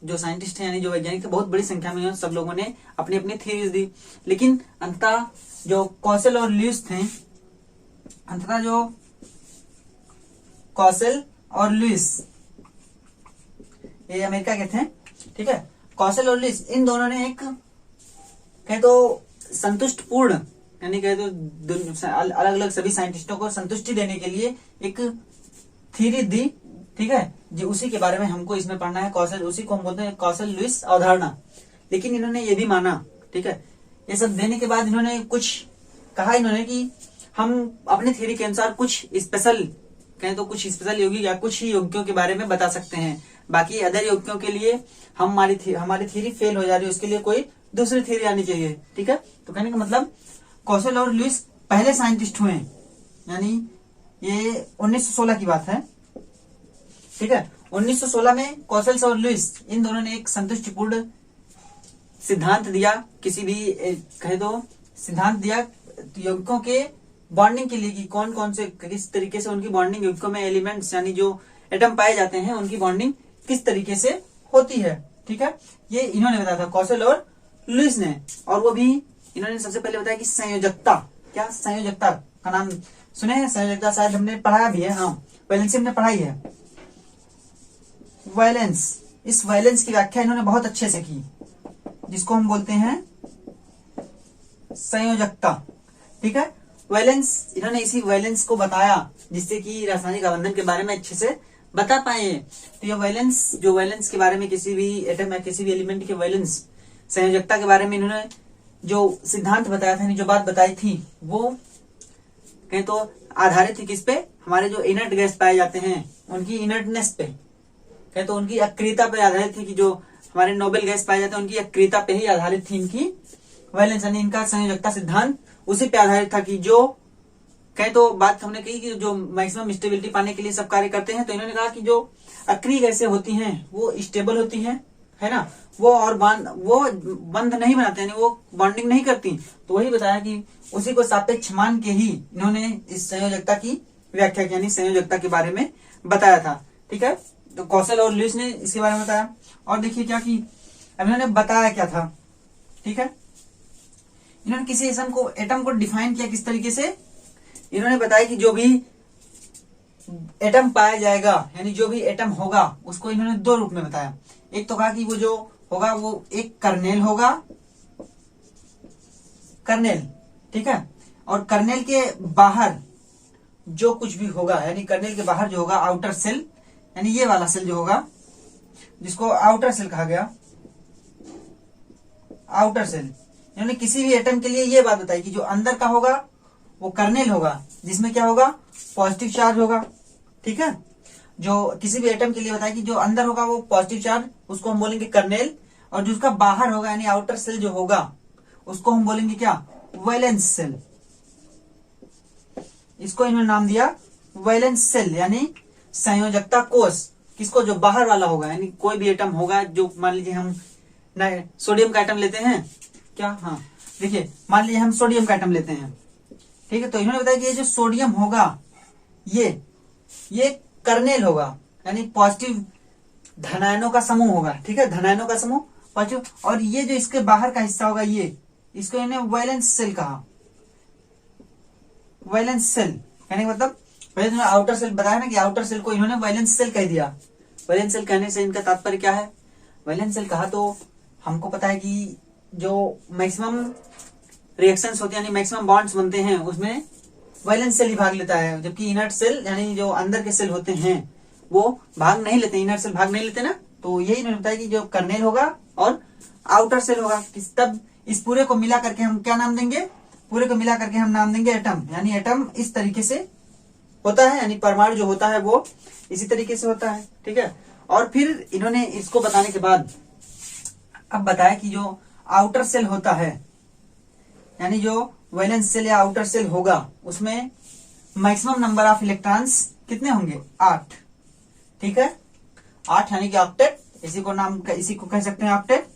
जो साइंटिस्ट हैं यानी जो वैज्ञानिक थे, बहुत बड़ी संख्या में सब लोगों ने अपनी अपनी थ्योरीज दी, लेकिन अंततः जो कोसल और लेविस थे, अंततः जो कोसल और लेविस ये अमेरिका के थे, ठीक है। कोसल और लेविस इन दोनों ने एक कहे तो संतुष्ट पूर्ण यानी कहे तो अलग अलग सभी साइंटिस्टों को संतुष्टि देने के लिए एक थ्योरी दी, ठीक है। जो उसी के बारे में हमको इसमें पढ़ना है, कौशल, उसी को हम बोलते हैं कोसल-लेविस अवधारणा। लेकिन इन्होंने ये भी माना, ठीक है, ये सब देने के बाद इन्होंने कुछ कहा, इन्होंने कि हम अपनी थ्योरी के अनुसार कुछ स्पेशल कहें तो कुछ स्पेशल यौगिक या कुछ ही यौगिकों के बारे में बता सकते हैं, बाकी अदर यौगिकों के लिए हमारी थ्योरी फेल हो जा रही है, उसके लिए कोई दूसरी थ्योरी आनी चाहिए, ठीक है। तो कहने का मतलब कोसल और लेविस पहले साइंटिस्ट हुए, यानी ये 1916 की बात है, ठीक है। 1916 में कॉसेल्स और लुईस इन दोनों ने एक संतुष्टिपूर्ण सिद्धांत दिया, किसी भी कहे तो सिद्धांत दिया यौगिकों के बॉन्डिंग के लिए कि कौन कौन से किस तरीके से उनकी बॉन्डिंग यौगिकों में एलिमेंट्स यानी जो एटम पाए जाते हैं उनकी बॉन्डिंग किस तरीके से होती है। ठीक है, ये इन्होंने बताया था कॉसेल और लुईस ने। और वो भी इन्होंने सबसे पहले बताया कि संयोजकता, क्या संयोजकता का नाम सुने हैं? संयोजकता शायद हमने पढ़ाया भी है, हाँ वैलेंस हमने पढ़ाई है। वैलेंस, इस वैलेंस की व्याख्या इन्होंने बहुत अच्छे से की, जिसको हम बोलते हैं संयोजकता। ठीक है, वैलेंस, इन्होंने इसी वैलेंस को बताया जिससे कि रासायनिक आबंधन के बारे में अच्छे से बता पाए। तो ये वैलेंस, जो वैलेंस के बारे में किसी भी एटम या किसी भी एलिमेंट के वैलेंस संयोजकता के बारे में इन्होंने जो सिद्धांत बताया था, जो बात बताई थी, वो कहें तो आधारित थी किस पे? हमारे जो इनर्ट गैस पाए जाते हैं उनकी इनर्टनेस पे, कहें तो उनकी अक्रियता पे आधारित थी कि जो हमारे नोबेल गैस पाए जाते हैं उनकी अक्रियता पे ही आधारित थी इनकी वैलेंस, यानी इनका संयोजकता सिद्धांत उसी पे आधारित था कि जो कहें तो बात हमने कही कि जो मैक्सिमम स्टेबिलिटी पाने के लिए सब कार्य करते हैं। तो इन्होंने कहा कि जो अक्रिय गैसें होती हैं वो स्टेबल होती हैं, है ना, वो और वो बंध नहीं बनाते, यानी वो बॉन्डिंग नहीं करती। तो वही बताया कि उसी को सापेक्ष मान के ही इन्होंने इस संयोजकता की व्याख्या की, यानी संयोजकता के बारे में बताया था। ठीक है, तो कौशल और लुईस ने इसके बारे में बताया। और देखिए क्या कि अब इन्होंने बताया क्या था। ठीक है, इन्होंने किसी एटम को डिफाइन किया किस तरीके से? इन्होंने बताया कि जो भी एटम पाया जाएगा, यानी जो भी एटम होगा, उसको इन्होंने दो रूप में बताया। एक तो कहा कि वो जो होगा वो एक कर्नेल होगा, कर्नेल, ठीक है, और कर्नेल के बाहर जो कुछ भी होगा, यानी कर्नेल के बाहर जो होगा आउटर सेल, यानी ये वाला सेल जो होगा जिसको आउटर सेल कहा गया, आउटर सेल। इन्होंने किसी भी एटम के लिए ये बात बताई कि जो अंदर का होगा वो कर्नेल होगा, जिसमें क्या होगा? पॉजिटिव चार्ज होगा। ठीक है, जो किसी भी एटम के लिए बताया कि जो अंदर होगा वो पॉजिटिव चार्ज, उसको हम बोलेंगे कर्नेल, और जो उसका बाहर होगा यानी आउटर सेल जो होगा उसको हम बोलेंगे क्या? Valence shell. इसको इन्होंने नाम दिया वैलेंस सेल, यानी संयोजकता कोष। किसको? जो बाहर वाला होगा, यानी कोई भी एटम होगा, जो मान लीजिए हम सोडियम का एटम लेते हैं क्या, हाँ देखिए मान लीजिए हम सोडियम का एटम लेते हैं। ठीक है, तो इन्होंने बताया कि ये जो सोडियम होगा ये कर्नेल होगा, यानी पॉजिटिव धनायनों का समूह होगा। ठीक है, धनायनों का समूह पॉजिटिव, और ये जो इसके बाहर का हिस्सा होगा ये, इसको इन्होंने वैलेंस सेल कहा। वैलेंस सेल यानी मतलब पहले तुमने आउटर सेल बताया ना कि आउटर सेल को इन्होंने वैलेंस सेल कह दिया। वैलेंस सेल कहने से इनका तात्पर्य क्या है? वैलेंस सेल कहा तो हमको पता है कि जो मैक्सिमम रिएक्शंस होते हैं यानी मैक्सिमम बॉन्ड्स बनते हैं उसमें वैलेंस सेल ही भाग लेता है, जबकि इनर्ट सेल यानी जो अंदर के सेल होते हैं वो भाग नहीं लेते, इनर्ट सेल भाग नहीं लेते ना। तो यही इन्होंने बताया कि जो कर्नेल होगा और आउटर सेल होगा, तब इस पूरे को मिला करके हम क्या नाम देंगे? पूरे को मिला करके हम नाम देंगे एटम। यानी एटम इस तरीके से होता है, यानी परमाणु जो होता है वो इसी तरीके से होता है। ठीक है, और फिर इन्होंने इसको बताने के बाद अब बताया कि जो आउटर सेल होता है, यानी जो वैलेंस सेल या आउटर सेल होगा, उसमें मैक्सिमम नंबर ऑफ इलेक्ट्रॉन्स कितने होंगे? 8। ठीक है, 8 यानी कि ऑक्टेट, इसी को कह सकते हैं ऑक्टेट।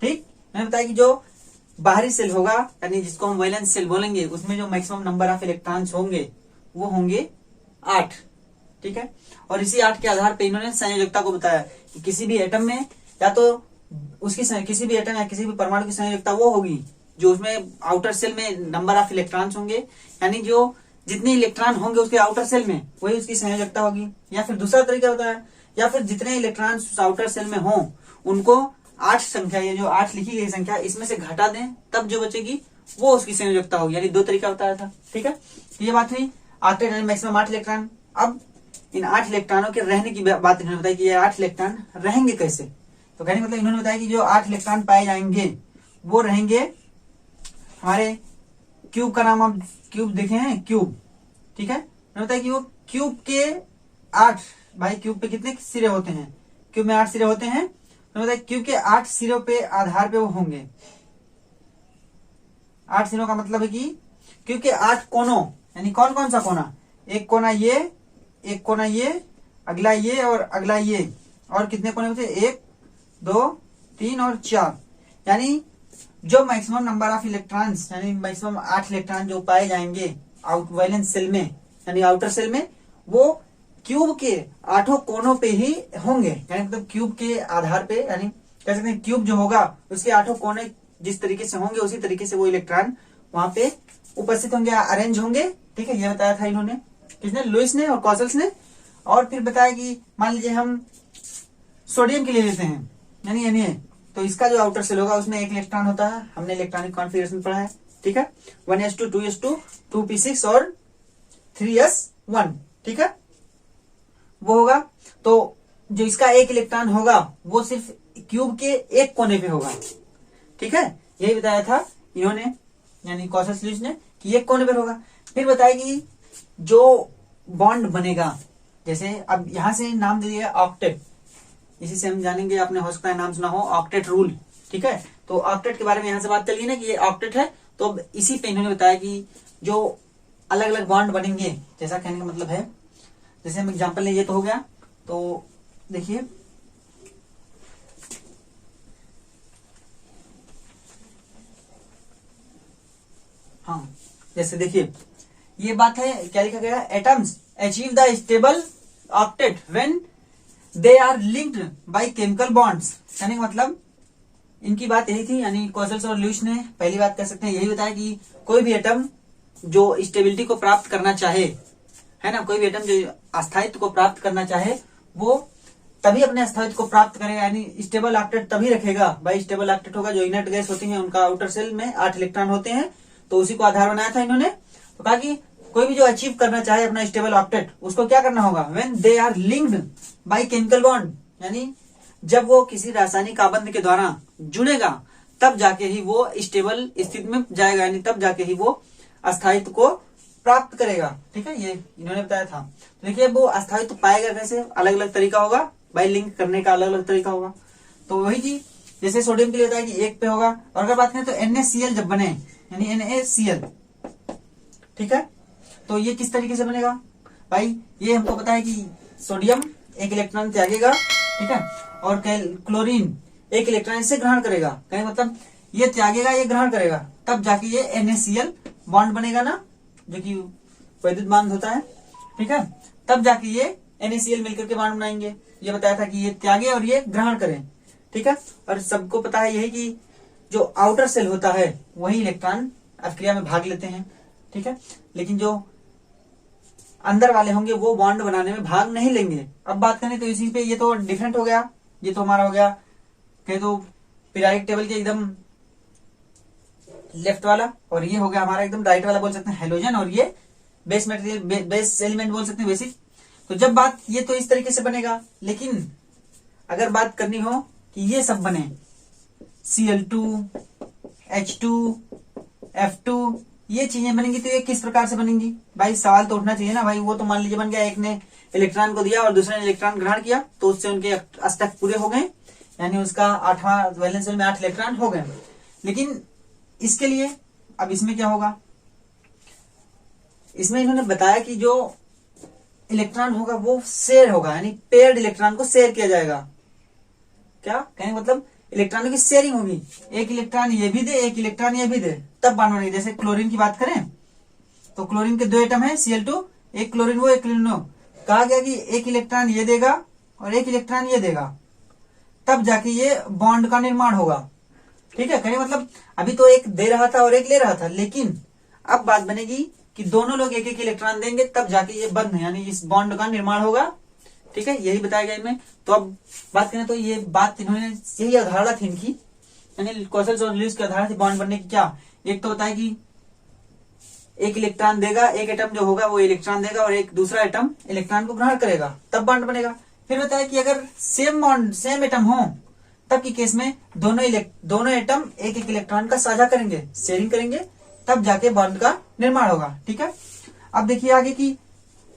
ठीक, मैंने बताया कि जो बाहरी सेल होगा यानी जिसको हम वैलेंस सेल बोलेंगे, उसमें जो मैक्सिमम नंबर ऑफ इलेक्ट्रॉन्स होंगे वो होंगे 8। ठीक है, और इसी 8 के आधार पे इन्होंने संयोजकता को बताया कि किसी भी एटम में या तो उसकी किसी भी एटम या किसी भी परमाणु की संयोजकता वो होगी जो उसमें आउटर सेल में नंबर ऑफ इलेक्ट्रॉन्स होंगे, यानी जो जितने इलेक्ट्रॉन होंगे उसके आउटर सेल में वही उसकी संयोजकता होगी। या फिर दूसरा तरीका होता है, या फिर जितने इलेक्ट्रॉन्स उस आउटर सेल में हों उनको 8 संख्या, ये जो 8 लिखी गई संख्या, इसमें से घटा दें, तब जो बचेगी वो उसकी संयोजकता होगी। यानी 2 तरीका बताया था। ठीक है, ये बात हुई ऑक्टेट यानी मैक्सिमम 8 इलेक्ट्रॉन। अब इन 8 इलेक्ट्रॉनों के रहने की बात इन्होंने बताई कि ये 8 इलेक्ट्रॉन रहेंगे कैसे। तो कहने मतलब इन्होंने बताया कि जो 8 इलेक्ट्रॉन पाए जाएंगे वो रहेंगे हमारे क्यूब का नाम आप क्यूब देखे हैं, क्यूब। ठीक है, मैंने बताया कि वो क्यूब के 8, भाई क्यूब पे कितने सिरे होते हैं? क्यूब में 8 सिरे होते हैं। मैंने बताया क्यूब के 8 सिरों पे आधार पे वो होंगे। 8 सिरों का मतलब है कि क्यूब के 8 कोनों, यानी कौन कौन सा कोना? एक कोना ये, एक कोना ये, अगला ये और अगला ये, और कितने कोने बचे, 1 2 3 और 4, यानी जो मैक्सिमम नंबर ऑफ इलेक्ट्रॉन्स यानी मैक्सिमम 8 इलेक्ट्रॉन जो पाए जाएंगे आउट वैलेंस सेल में यानी आउटर सेल में, वो क्यूब के 8 कोनों पे ही होंगे, यानी मतलब क्यूब के आधार पे, यानी कह सकते हैं क्यूब जो होगा उसके 8 कोने जिस तरीके से होंगे उसी तरीके से वो इलेक्ट्रॉन वहां पे उपस्थित होंगे, अरेंज होंगे। ठीक है, ये बताया था इन्होंने, किसने, लुईस ने और कॉसल्स ने। और फिर बताया कि मान लीजिए हम सोडियम के लिए लेते हैं यानी Na, तो इसका जो आउटर सेल होगा उसमें 1 इलेक्ट्रॉन होता है, हमने इलेक्ट्रॉनिक कॉन्फ़िगरेशन पढ़ा है। ठीक है, 1s2 2s2 2p6 और 3s1। ठीक है, वो होगा। तो जो इसका 1 इलेक्ट्रॉन होगा वो सिर्फ क्यूब के एक कोने पे होगा। ठीक है, यही बताया था इन्होंने यानी कॉसल्स लुईस ने कि एक कोने पर होगा। फिर बताया कि जो बॉन्ड बनेगा, जैसे अब यहां से नाम दे दिया ऑक्टेट, इसी से हम जानेंगे, आपने हो सकता है नाम सुना हो ऑक्टेट रूल। ठीक है, तो ऑक्टेट के बारे में यहां से बात चलिए ना कि ये ऑक्टेट है। तो अब इसी पे इन्होंने बताया कि जो अलग अलग बॉन्ड बनेंगे, जैसा कहने का मतलब है, जैसे हम एग्जांपल लें, ये तो हो गया। तो देखिए हाँ, जैसे देखिए ये बात है, क्या लिखा गया, atoms achieve the stable octet when they are linked by chemical bonds, यानी मतलब इनकी बात यही थी, यानी कॉसल्स और लुईस ने पहली बात कह सकते हैं यही बताया कि कोई भी एटम जो स्टेबिलिटी को प्राप्त करना चाहे, है ना, कोई भी एटम जो अस्थायित्व को प्राप्त करना चाहे वो तभी अपने अस्थायित्व को प्राप्त करेगा, यानी स्टेबल ऑक्टेट तभी रखेगा। भाई स्टेबल ऑक्टेट होगा, जो इनर्ट गैस होती है उनका आउटर सेल में 8 इलेक्ट्रॉन होते हैं, तो उसी को आधार बनाया था इन्होंने। तो कहा कि कोई भी जो अचीव करना चाहे अपना स्टेबल ऑक्टेट, उसको क्या करना होगा, when they are linked by chemical bond, यानी जब वो किसी रासायनिक आबंध के द्वारा जुड़ेगा तब जाके ही वो स्टेबल स्थिति में जाएगा, यानी तब जाके ही वो अस्थायित्व को प्राप्त करेगा। ठीक है, ये इन्होंने बताया था। तो देखिए वो अस्थायित्व पाएगा कैसे, अलग अलग तरीका होगा, बाय लिंक करने का अलग अलग तरीका होगा। तो वही चीज जैसे सोडियम के लिए बताया कि 1 पे होगा, और अगर बात करें तो NaCl जब बने यानी NaCl, ठीक है, तो ये किस तरीके से बनेगा भाई, ये हमको पता है कि सोडियम 1 इलेक्ट्रॉन त्यागेगा, ठीक है, और क्लोरीन 1 इलेक्ट्रॉन इससे ग्रहण करेगा, कहीं मतलब ये त्यागेगा ये ग्रहण करेगा, तब जाके ये NaCl बॉन्ड बनेगा ना, जो कि वैद्युत बांध होता है। ठीक है, तब जाके ये NaCl मिलकर के बॉन्ड बनाएंगे। ये बताया था कि ये त्यागे और ये ग्रहण करें। ठीक है, और सबको पता है यही कि जो आउटर सेल होता है वही इलेक्ट्रॉन अभिक्रिया में भाग लेते हैं। ठीक है, लेकिन जो अंदर वाले होंगे वो बॉन्ड बनाने में भाग नहीं लेंगे। अब बात करें तो इसी पे ये तो डिफरेंट हो गया, ये तो हमारा हो गया कहे तो पीरियोडिक टेबल के एकदम लेफ्ट वाला, और ये हो गया हमारा एकदम राइट वाला, बोल सकते हैं हेलोजन, और ये बेस मटेरियल बेस एलिमेंट बोल सकते हैं, बेसिक। तो जब बात ये तो इस तरीके से बनेगा, लेकिन अगर बात करनी हो कि ये सब बने Cl2 H2 F2 ये चीजें बनेंगी, तो ये किस प्रकार से बनेंगी भाई, सवाल तो उठना चाहिए ना भाई। वो तो मान लीजिए बन गया, एक ने इलेक्ट्रॉन को दिया और दूसरे ने इलेक्ट्रॉन ग्रहण किया, तो उससे उनके अष्टक पूरे हो गए, यानी उसका 8वां वैलेंस शेल में 8 इलेक्ट्रॉन हो गए। लेकिन इसके लिए अब इसमें क्या होगा, इसमें इन्होंने बताया कि जो इलेक्ट्रॉन होगा वो शेयर होगा, यानी पेयर्ड इलेक्ट्रॉन को शेयर किया जाएगा। क्या कहें, मतलब इलेक्ट्रॉनों की शेयरिंग होगी, 1 इलेक्ट्रॉन ये भी दे 1 इलेक्ट्रॉन ये भी दे, तब बॉन्ड बनेगी। जैसे क्लोरीन की बात करें तो क्लोरीन के 2 एटम है Cl2, एक क्लोरीन वो एक क्लोरीन वो, कहा गया कि 1 इलेक्ट्रॉन ये देगा और 1 इलेक्ट्रॉन ये देगा, तब जाके ये बॉन्ड का निर्माण होगा। ठीक है, कहें मतलब अभी तो एक दे रहा था और एक ले रहा था, लेकिन अब बात बनेगी कि दोनों लोग 1-1 इलेक्ट्रॉन देंगे, तब जाके ये बंध यानी इस बॉन्ड का निर्माण होगा। ठीक है, यही बताया गया इनमें। तो अब बात करें तो ये बात इन्होंने यही अवधारणा थी इनकी, यानी कॉसल्स और लुईस की अवधारणा थी बॉन्ड बनने की। क्या, एक तो बताया कि 1 इलेक्ट्रॉन देगा, एक एटम जो होगा वो इलेक्ट्रॉन देगा और एक दूसरा एटम इलेक्ट्रॉन को ग्रहण करेगा, तब बॉन्ड बनेगा। फिर बताया कि अगर सेम एटम हो तब की केस में दोनों एटम 1-1 इलेक्ट्रॉन का साझा करेंगे, शेयरिंग करेंगे, तब जाके बॉन्ड का निर्माण होगा। ठीक है, अब देखिए आगे की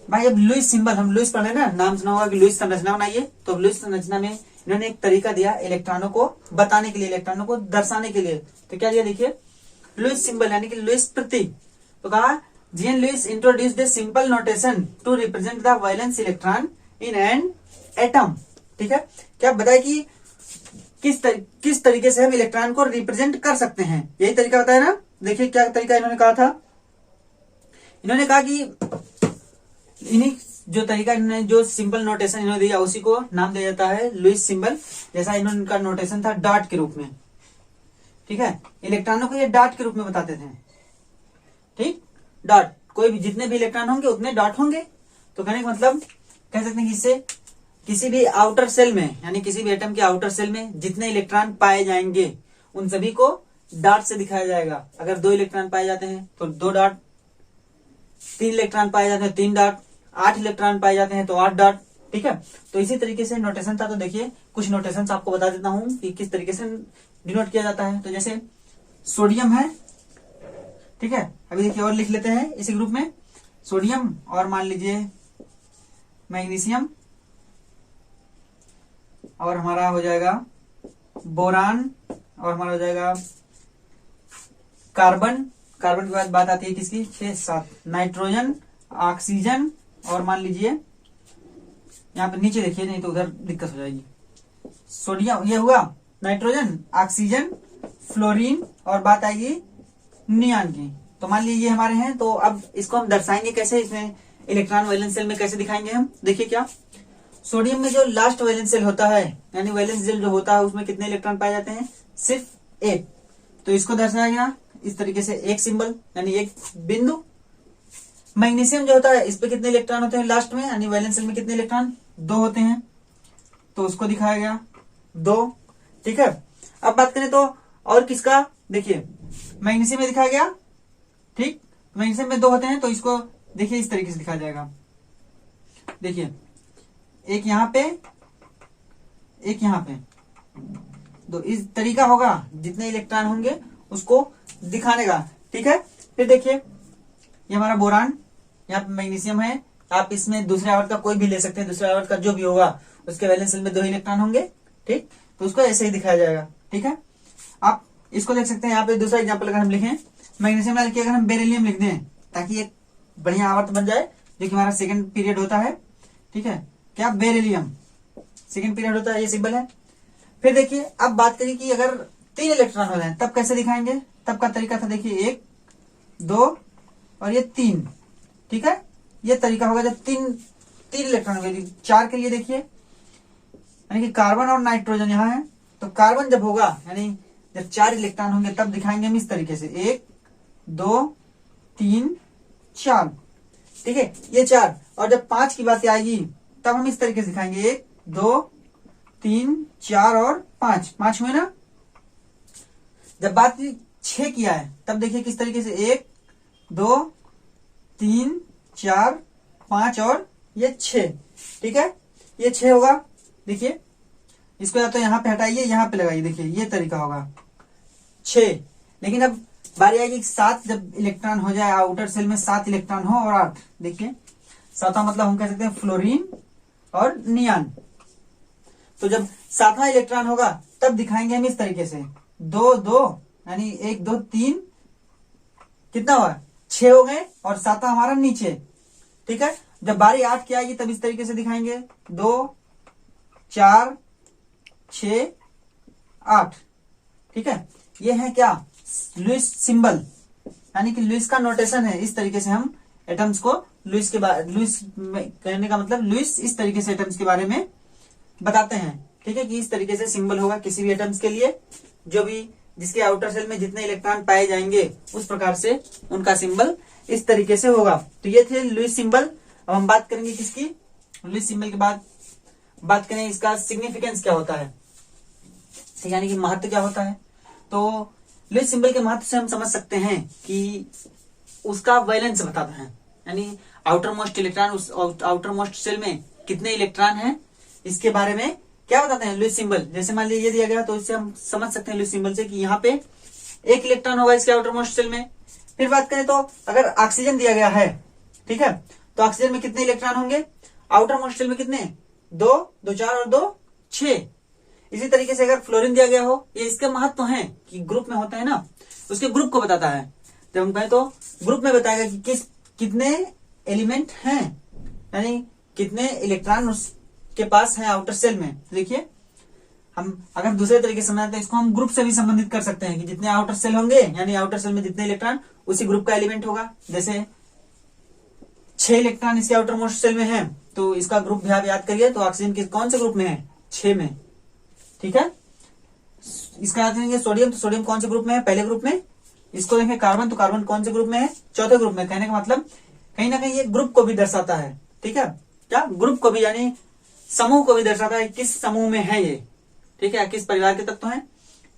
भाई, अब लुईस सिंबल, हम लुईस पढ़े ना, नाम सुना होगा कि लुईस संरचना बनाइए। तो लुईस संरचना में इन्होंने एक तरीका दिया इलेक्ट्रॉनों को बताने के लिए, इलेक्ट्रॉनों को दर्शाने के लिए। तो क्या दिया देखिए, लुईस सिंबल यानी कि लुईस प्रतीक। तो कहा GN Lewis introduced a simple notation to represent the valence electron in an atom. ठीक है, क्या बताए कि किस तरीके से हम इलेक्ट्रॉन को रिप्रेजेंट कर सकते हैं, यही तरीका बताया ना। देखिए क्या तरीका इन्होंने कहा था, इन्होंने कहा कि इन्हीं जो तरीका इन्होंने जो सिंपल नोटेशन इन्होंने दिया उसी को नाम दिया जाता है लुईस सिंबल। जैसा इन्होंने इनका नोटेशन था डॉट के रूप में। ठीक है, इलेक्ट्रॉनों को ये डॉट के रूप में बताते थे। ठीक, डॉट, कोई भी जितने भी इलेक्ट्रॉन होंगे उतने डॉट होंगे। तो कहने का मतलब कह सकते हैं कि इससे किसी भी आउटर सेल में, यानी किसी भी एटम के आउटर सेल में जितने इलेक्ट्रॉन पाए जाएंगे उन सभी को डॉट से दिखाया जाएगा। अगर 2 इलेक्ट्रॉन पाए जाते हैं तो 2 डॉट, 3 इलेक्ट्रॉन पाए जाते हैं 3 डॉट, 8 इलेक्ट्रॉन पाए जाते हैं तो 8 डॉट। ठीक है, तो इसी तरीके से नोटेशन था। तो देखिए कुछ नोटेशन आपको बता देता हूं कि किस तरीके से डिनोट किया जाता है। तो जैसे सोडियम है, ठीक है, अभी देखिए और लिख लेते हैं इसी ग्रुप में, सोडियम और मान लीजिए मैग्नीशियम, और हमारा हो जाएगा बोरान, और हमारा हो जाएगा कार्बन। कार्बन के बाद बात आती है किसकी, 6-7, नाइट्रोजन, ऑक्सीजन, और मान लीजिए यहाँ पे नीचे देखिए नहीं तो उधर दिक्कत हो जाएगी। सोडियम ये हुआ, नाइट्रोजन, ऑक्सीजन, फ्लोरीन, और बात आएगी नियान की। तो मान लीजिए ये हमारे हैं। तो अब इसको हम दर्शाएंगे कैसे, इसमें इलेक्ट्रॉन वैलेंस सेल में कैसे दिखाएंगे हम। देखिए क्या, सोडियम में जो लास्ट वैलेंस सेल होता है, यानी वैलेंस सेल जो होता है उसमें कितने इलेक्ट्रॉन पाए जाते हैं, सिर्फ 1। तो इसको दर्शाया गया इस तरीके से, एक सिंबल यानी एक बिंदु। मैग्नीशियम जो होता है इस पे कितने इलेक्ट्रॉन होते हैं लास्ट में, यानी वैलेंस सेल में कितने इलेक्ट्रॉन, 2 होते हैं, तो उसको दिखाया गया 2। ठीक है, अब बात करें तो और किसका, देखिए मैग्नीशियम में दिखाया गया। ठीक, मैग्नीशियम में 2 होते हैं तो इसको देखिए इस तरीके से दिखाया जाएगा। देखिए एक यहाँ पे, एक यहाँ पे, तो इस तरीका होगा, जितने इलेक्ट्रॉन होंगे उसको दिखाने का। ठीक है, फिर देखिए ये हमारा बोरान, यहाँ पे मैग्नीशियम है, आप इसमें दूसरे आवर्त का कोई भी ले सकते हैं, दूसरे आवर्त का जो भी होगा उसके वैलेंस सेल में 2 इलेक्ट्रॉन होंगे। ठीक, तो उसको ऐसे ही दिखाया जाएगा। ठीक है, आप इसको देख सकते हैं, यहाँ पे दूसरा एग्जाम्पल अगर हम लिखें, मैग्नीशियम डाल के अगर हम बेरिलियम लिख दें ताकि एक बढ़िया आवर्त बन जाए, जो कि हमारा सेकंड पीरियड होता है। ठीक है, क्या, बेरिलियम सेकंड पीरियड होता है, ये सिंबल है। फिर देखिए अब बात करिए कि अगर 3 इलेक्ट्रॉन हो जाए तब कैसे दिखाएंगे, तब का तरीका था देखिए 1, 2 और ये 3। ठीक है, ये तरीका होगा जब 3 इलेक्ट्रॉन हो गए। 4 के लिए देखिए, यानी कि कार्बन और नाइट्रोजन यहाँ है, तो कार्बन जब होगा यानी जब 4 इलेक्ट्रॉन होंगे तब दिखाएंगे हम इस तरीके से, 1, 2, 3, 4। ठीक है, ये 4, और जब 5 की बात आएगी तब हम इस तरीके से दिखाएंगे, 1, 2, 3, 4 और 5 हुए ना। जब बात 6 किया है तब देखिए किस तरीके से, 1, 2, 3, 4, 5 और ये 6। ठीक है, ये 6 होगा। देखिए इसको या तो यहाँ पे हटाइए, यहाँ पे लगाइए, देखिए ये तरीका होगा 6। लेकिन अब बारी आएगी 7, जब इलेक्ट्रॉन हो जाए आउटर सेल में 7 इलेक्ट्रॉन हो और 8। देखिए 7वां मतलब हम कह सकते हैं फ्लोरीन और नियान। तो जब 7वां इलेक्ट्रॉन होगा तब दिखाएंगे हम इस तरीके से, 2, 2 यानी 1, 2, 3, कितना हुआ, 6 हो गए, और 7वां हमारा नीचे। ठीक है, जब बारी 8 की आएगी तब इस तरीके से दिखाएंगे, 2, 4, 6, 8। ठीक है, ये है क्या, लुईस सिंबल, यानी कि लुईस का नोटेशन है। इस तरीके से हम एटम्स को लुईस कहने का मतलब लुईस इस तरीके से एटम्स के बारे में बताते हैं। ठीक है, कि इस तरीके से सिंबल होगा किसी भी एटम्स के लिए, जो भी जिसके आउटर सेल में जितने इलेक्ट्रॉन पाए जाएंगे उस प्रकार से उनका सिंबल इस तरीके से होगा। तो ये थे लुईस सिंबल। अब हम बात करेंगे किसकी, लुईस सिंबल के बाद बात करें इसका सिग्निफिकेंस क्या होता है, यानी कि महत्व क्या होता है। तो लुईस सिंबल के महत्व से हम समझ सकते हैं कि उसका वैलेंस बताता है, यानी आउटर मोस्ट इलेक्ट्रॉन, उस आउटर मोस्ट सेल में कितने इलेक्ट्रॉन हैं, इसके बारे में क्या बताते हैं लुईस सिंबल। जैसे मान लीजिए ये दिया गया तो इससे हम समझ सकते हैं लुईस सिंबल से कि यहाँ पे 1 इलेक्ट्रॉन होगा इसके आउटर मोस्ट सेल में। फिर बात करें तो अगर ऑक्सीजन दिया गया है, ठीक है, तो ऑक्सीजन में कितने इलेक्ट्रॉन होंगे, आउटर मोस्ट सेल में कितने, 2, 2, 4 और 2, 6। इसी तरीके से अगर फ्लोरीन दिया गया हो, ये इसके महत्व है कि ग्रुप में होता है ना, उसके ग्रुप को बताता है। जब हम कहें तो ग्रुप में बताएगा कि कितने एलिमेंट हैं, यानी कितने इलेक्ट्रॉन उसके पास है आउटर सेल में। देखिए हम अगर दूसरे तरीके से समझते हैं इसको, हम ग्रुप से भी संबंधित कर सकते हैं कि जितने आउटर सेल होंगे यानी आउटर सेल में जितने इलेक्ट्रॉन उसी ग्रुप का एलिमेंट होगा। जैसे 6 इलेक्ट्रॉन इसके आउटर मोस्ट सेल में है तो इसका ग्रुप भी आप याद करिए। तो ऑक्सीजन किस कौन से ग्रुप में है? 6 में। ठीक है, इसका याद करेंगे। सोडियम, तो सोडियम कौन से ग्रुप में है? पहले ग्रुप में। इसको देखें कार्बन, तो कार्बन कौन से ग्रुप में है? चौथे ग्रुप में। कहने का मतलब कहीं ना कहीं ये ग्रुप को भी दर्शाता है। ठीक है, क्या ग्रुप को भी यानी समूह को भी दर्शाता है, किस समूह में है ये। ठीक है, किस परिवार के तत्व हैं,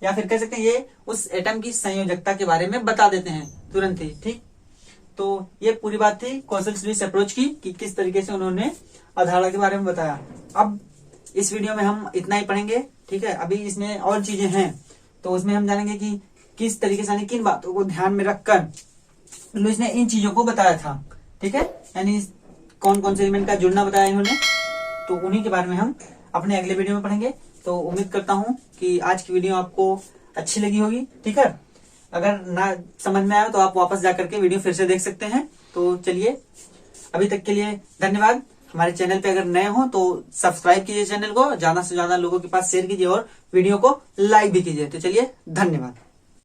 या फिर कह सकते हैं ये उस एटम की संयोजकता के बारे में बता देते हैं तुरंत ही। ठीक, तो ये पूरी बात थी कौशल स्मिथ अप्रोच की कि किस तरीके से उन्होंने अवधारणा के बारे में बताया। अब इस वीडियो में हम इतना ही पढ़ेंगे। ठीक है, अभी इसमें और चीजें हैं तो उसमें हम जानेंगे कि किस तरीके से यानी किन बातों को ध्यान में रखकर लुईस ने इन चीजों को बताया था। ठीक है, यानी कौन कौन से एलिमेंट का जुड़ना बताया इन्होंने, तो उन्हीं के बारे में हम अपने अगले वीडियो में पढ़ेंगे। तो उम्मीद करता हूं कि आज की वीडियो आपको अच्छी लगी होगी। ठीक है, अगर ना समझ में आया तो आप वापस जाकर के वीडियो फिर से देख सकते हैं। तो चलिए, अभी तक के लिए धन्यवाद। हमारे चैनल पे अगर नए हो तो सब्सक्राइब कीजिए चैनल को, ज्यादा से ज्यादा लोगों के पास शेयर कीजिए और वीडियो को लाइक भी कीजिए। तो चलिए, धन्यवाद।